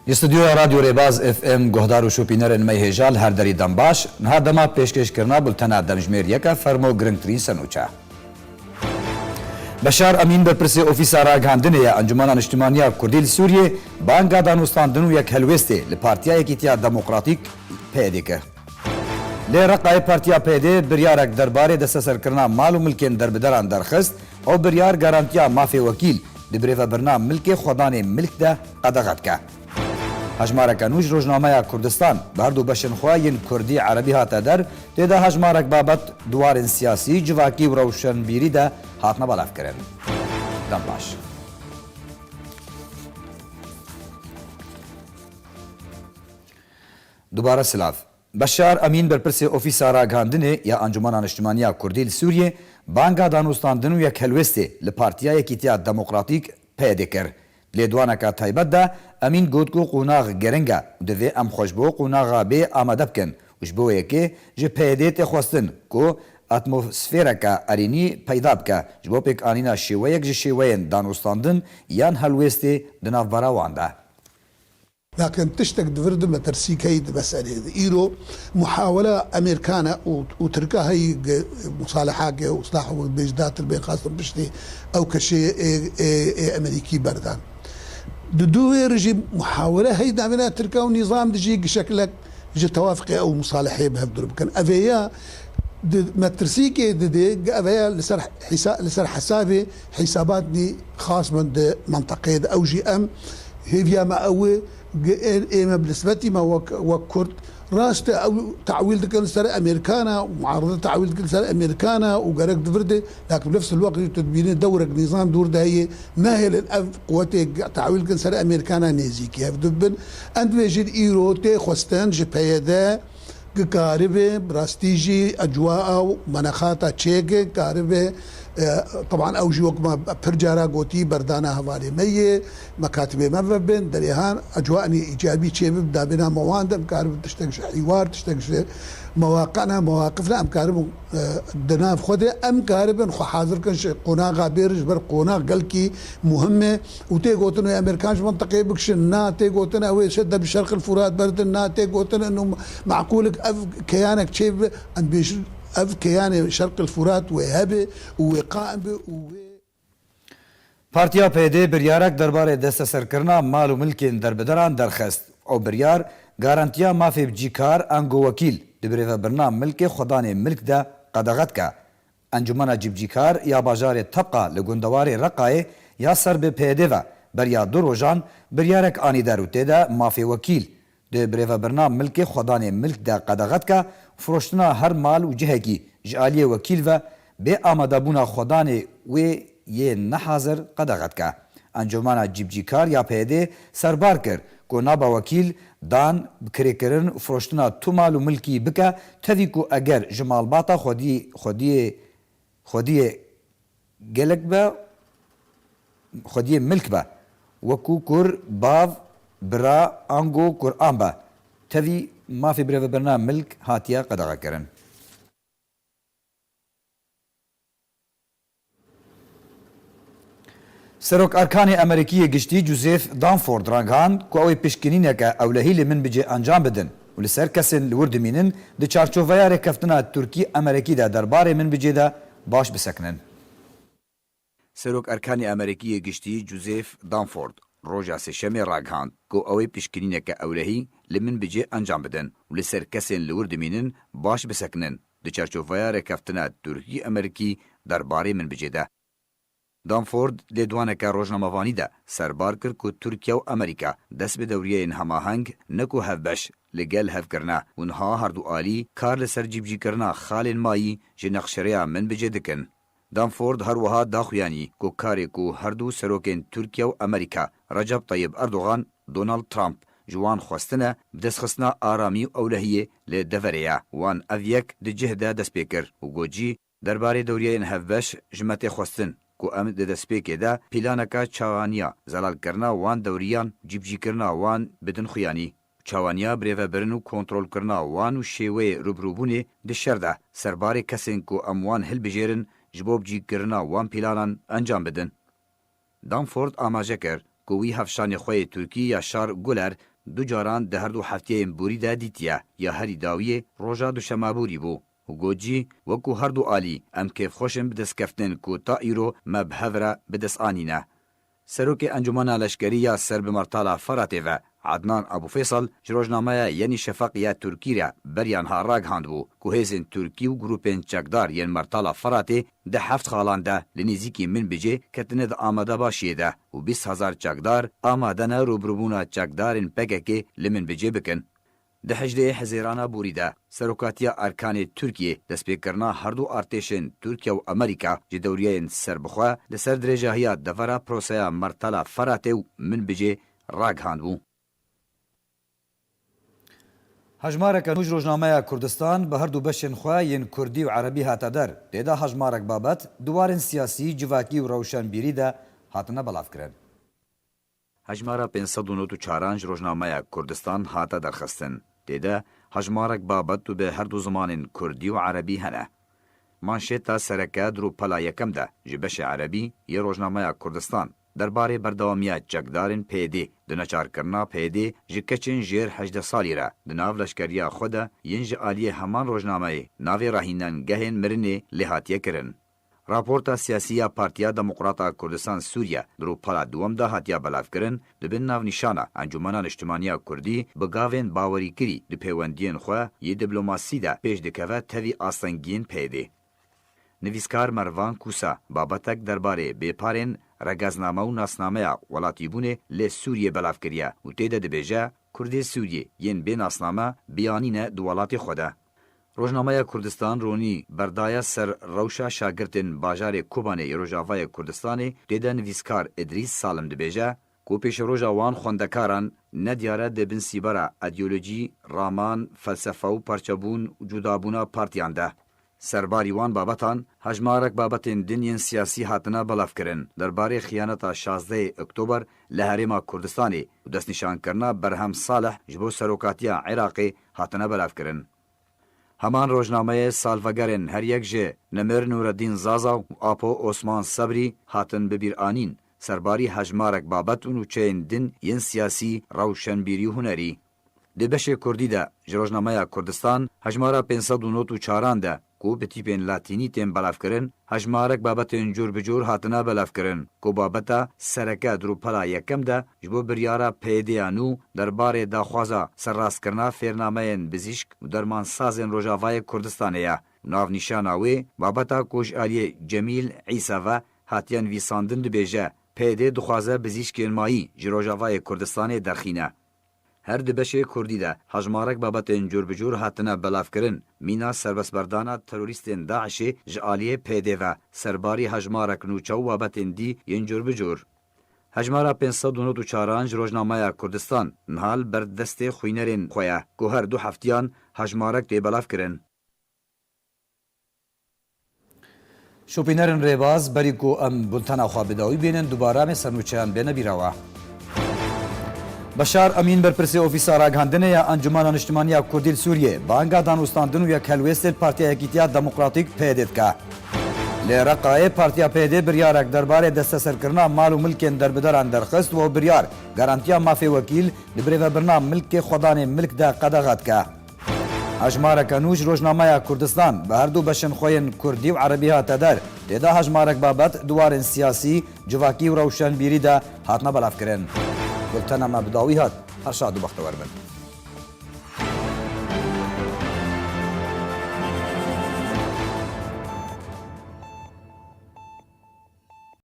استودیو رادیو ریباز اف ام گهدار و شوپینر نمی هجال هر دری دنباش نه دما پیشکش کرنا بلتنا دمجمیر یکا فرمو گرنگترین سنوچه بشار امین برپرسی اوفیسا راگهاندنه یا انجمن اجتماعی کردی سوریه بانگا دانوستاندنو یک هلوسته لپارتیا یکیتیا دموکراتیک پیدا کرد. لرقای پارتیا پیدا بریارک درباره دست سرکرنا مال و ملکین دربدران درخست او بریار گارانتیا مافی وکیل دبریو برنامه ملک خدان ملک ده قدغت که. هجمارک نوش روزنامه کردستان باردو بشنخواین کردی عربی هاتا در تیدا هجمارک بابت دوار سیاسی جواکی و روشنبیری ده هاتنا بلاف کرن. دنباش. دوباره سلاف. بشار امین برپرسی اوفیسا راگهاندنه یا انجمن اجتماعی کردی سوریه بانگا دانوستاندنو یک هلوسته لپارتیا یکیتیا دموکراتیک پیدا کرد. لیدوانه که تایبت ده امین گوت کو قوناغ گرنگا دوی ام خوشبو قوناغا به آماده بکن وشبوه که جه پیده تخواستن کو اتمسفیره که ارینی پیدا بکه جبو پیک آنینا شیوه یک جه شیوه دانوستاندن یان هلوسته دناف براوانده. لكن تشتك دفرد ما ترسيك هي مسألة إيرو محاولة أمريكانا وتركها هي مصالحات وإصلاح بجدات البين خاصة بشتي أو كشيء أمريكي بردان دو رجيم محاولة هي دعمنا تركها ونظام دجي شكلك جي توافقي أو مصالحة بهالضرب كان أفيا ما ترسيك دي أفيا لسر حسابي حساباتني خاص من منطقة أو جي أم هي ما أوي إما بالنسبة ما وكرت راست أو تعويل ذكر سر أمريكانا ومعارضة تعويل ذكر سر أمريكانا وقرق دفردة لكن بنفس الوقت تدبيرين دورك نظام دور ده هي ما هي للأف قوتي تعويل ذكر سر أمريكانا نيزيك يفدبن أنت بيجي إيرو تي خوستان جبهة كاربة براستيجي أجواء ومناخاتها تشيكي كاربة طبعا اوجي وقت ما برجارا قوتي بردانا هوالي مية مكاتبه مبين دريهان اجواني ايجابي شيء ببدا بنا مواد امكارب تشتغل حوار تشتغل مواقعنا مواقفنا امكارب دناف خده امكارب حاضر كن قناغا بيرج بر قناغ قلكي مهمه وتي قوتنا يا امريكانش منطقه بكشنا تي قوتنا هو شد بالشرق الفرات بردنا تي قوتنا انه معقولك كيانك شيء عند بيش اف كيان شرق الفرات وهبه وقائم پارتیا پیدا بریارک درباره دست سرکرنا مال و ملکین دربدران درخست او بریار گارانتیا مافی بجیکار انگو وکیل دبریو برنامه ملک خدان ملک ده قدغت که انجمن جیبجیکار یا بازار طبقه لگندوار رقای یا سر به پیدا و بریا دو روزان بریارک آنی دروته ده مافی وکیل دبریو برنامه ملک خدان ملک ده قدغت که فروشتنا هر مال و جهگی جعالی وکیل و به آماده بونا خدان و یه نحاضر قدغت که انجمن جیبجیکار یا پیده سربار کرد که نابا وکیل دان بکری کرن فروشتنا تو مال و ملکی بکه تدی که اگر جمال باتا خودی گلک با خودی ملک با وکو کر باو برا انگو قرآن با تدی ما في بريف برنامج ملك هاتيا قدغا كرن سروك أركان أمريكية جشتي جوزيف دانفورد رانغان كو أوي بشكنينك أولهي لمن بجي أنجام بدن ولسر كسن لورد مينن دي چارچوفايا ركفتنا تركي أمريكي دا درباري من بجي دا باش بسكنن سروك أركان أمريكية جشتي جوزيف دانفورد روجا سشمي راگهاند کو اوی پیشکرینک اولهی لمن بجی انجام بدن ولسر کسین لورد مینن باش بسکنن د چارچوفایا رکفتنا ترکی امریکی درباره من بجی ده دانفورد لیدوانک روزنامه‌وانی ده سربار کر کو ترکیه و امریکا دست به دوریه این هماهنگ نکو هفبش لگل هف کرنا اونها هر دو عالی کار لسر جیبجی کرنا خال مایی جنقشریا من بجی دکن دانفورد هر وها داخویانی کو کاری کو هر دو سروکین ترکیه و امریکا رجب طیب اردوغان دونالد ترامپ جوان خواستنه بدسخصنا آرامی و اولهیه لدفریا وان اویک ده جهده دست بیکر و گوجی درباره دوریه این هفبش جمعت خواستن کو ام ده دست بیکه ده پیلانکا چاوانیا زلال کرنا وان دوریان جیبجی کرنا وان بدن خویانی چاوانیا بریو برن و کنترول کرنا وان و شیوه روبروبونه ده شرده سرباره کسین کو اموان هل بجیرن جبوب جی کرنا وان پیلانان انجام بدن. دانفورد آماجه کرد که وی هفشانی خوی ترکی یا شار گولر دو جاران ده هر دو هفتeyên borî de dîtiye ya herî dawiyê roja duşemaborî bû û gotjî wekû her du alî em kêfxweşin bi destkeftin ku ta îro me bi hev re bi dest anîne. Serokê Encumena Leşkerî ya Serbimartala Feratê ve Adnan Abûfêsal ji rojnameya Yenî Şefaq ya Tirkî re beriyan ha ragihandbû ku hêzên Tirkî û grûpên çekdar yên Martala Feratê di heft xalan de li nêzîkî Minbicê ketine di amadebaşiyê de û 20,000 çekdar amade ne rûbirûbûna çekdarên PKK li Minbicê bikin. Di hejreyê hezêrana borî de Serokatiya Erkanê Tirkiyê destpêkirina her du artêşên Tirkiye û Amerîka ji dewriyeyên serbixwe li ser dirêjahiya devera proseya Martala Feratê û Minbicê ragihandbû. Hejmareka nû ji rojnameya Kurdistan bi her du beşên xwe yên Kurdî û Erebî hate der. Têda hejmarek babet duwarên siyasî, civakî û rewşenbîrî de hatine belavkirin. Hejmara 594 ji rojnameya Kurdistan hate derxistin. Têde hejmarek babet û bi her du zimanên Kurdî û Erebî hene. Manşeta sereke dirûpela yekem de ji beşê Erebî yê rojnameya Kurdistan derbarê berdewamiya çekdarên PD di neçarkirina PD ji keçên jêr 18 salî re di nav leşkeriya xwe de yên ji aliyê heman rojnameyê navê rahînengehên mirinê lê hatiye kirin. Raporta siyasî ya Partiya Demokrata Kurdistan Sûriye dirûpela duwem de hatiye belavkirin dibin navnîşana Encumena Niştimaniya Kurdî bi gavên bawerîkirî di pêwendiyên xwe yê diplomasî de pêş dikeve tevî astengiyên PD. Nivîskar Mervan Kûsa babetek derbarê bêparên regezname û nasnameya welatîbûnê lê Sûriyê belav kiriye û tê de dibêje Kurdê Sûriyê yên bê nasname biyanîne di welatê xwe de. Rojnameya Kurdistan ronî berdaya ser rewşa şagirtên bajarê Kobanê ê Rojavayê Kurdistanê tê de nivîskar İdrîs Salim dibêje ku pêşê roja wan xwendekaran nediyare dibin sîbera ideolojî, raman, felsefe û parçebûn û cudabûna partiyan de. Serbarî wan babetan hejmarek babetên din yên siyasî hatine belavkirin derbarê xiyaneta 16 Oktober li Herêma Kurdistanê û destnîşankirina Berhem Saleh ji bo serokatiya Iraqê hatine belavkirin. Heman rojnameyê salvegerên her yek ji Nemir Nureddîn Zaza û Apo Osman Sebrî hatin bibîranîn serbarî hejmarek babet û nûçeyên din yên siyasî, rewşenbîrî û hunerî. Di beşê Kurdî de ji rojnameya Kurdistan hejmara 594 de ku bi tîpên latînî tên belavkirin hejmarek babetên cûr bi cûr hatine belavkirin ku babeta sereke dirûpela yekem de ji bo biryara pêdiya nû derbarê daxwaza serrastkirina fêrnameyên bizîşk û dermansazên Rojavayê Kurdistanê ye. Navnîşana wê babeta ku ji aliyê Cemîl Îsa ve hatiye nivîsandin dibêje PD dixwaze bizîşkên mayî ji Rojavayê Kurdistanê derxîne. Her di beşê Kurdî de hejmarek babetên cûr bi cûr hatine belavkirin mîna serbestberdana terorîstên Daişê ji aliyê PD ve serbarî hejmarek nûçe û babetên dî yên cûr bi cûr. Hejmara 594 ji rojnameya Kurdistan nihal berdestê xwînerên xwe ye ku her du heftiyan hejmarek tê belavkirin. Şopînerên rêbaz berî ku em bultena xwe bidawî bînin dubara me sernûçeyan bêne bîrawa. Başar Emîn berpirsê ofîsa ragihandinê ya Encumena Niştimaniya Kurdî li Sûriyê banga danûstandin û yekhelwêstên Partiya Yekîtiya Demokratîk PD dike. Lê Reqayê Partiya PD biryarek derbarê desteserkirina mal û milkên derbidaran derxist û biryar garantiya mafê wekîl li birêvebirina milkê xwedanê milk de qedexa dike. Hejmareka nû ji rojnameya Kurdistan bi her du beşên xwe yên Kurdî û Erebî hate der. Têda hejmarek babet duwarên siyasî, civakî û rewşenbîrî de hatine belavkirin. Bultena me bidawî hat her şad û bextewar bin.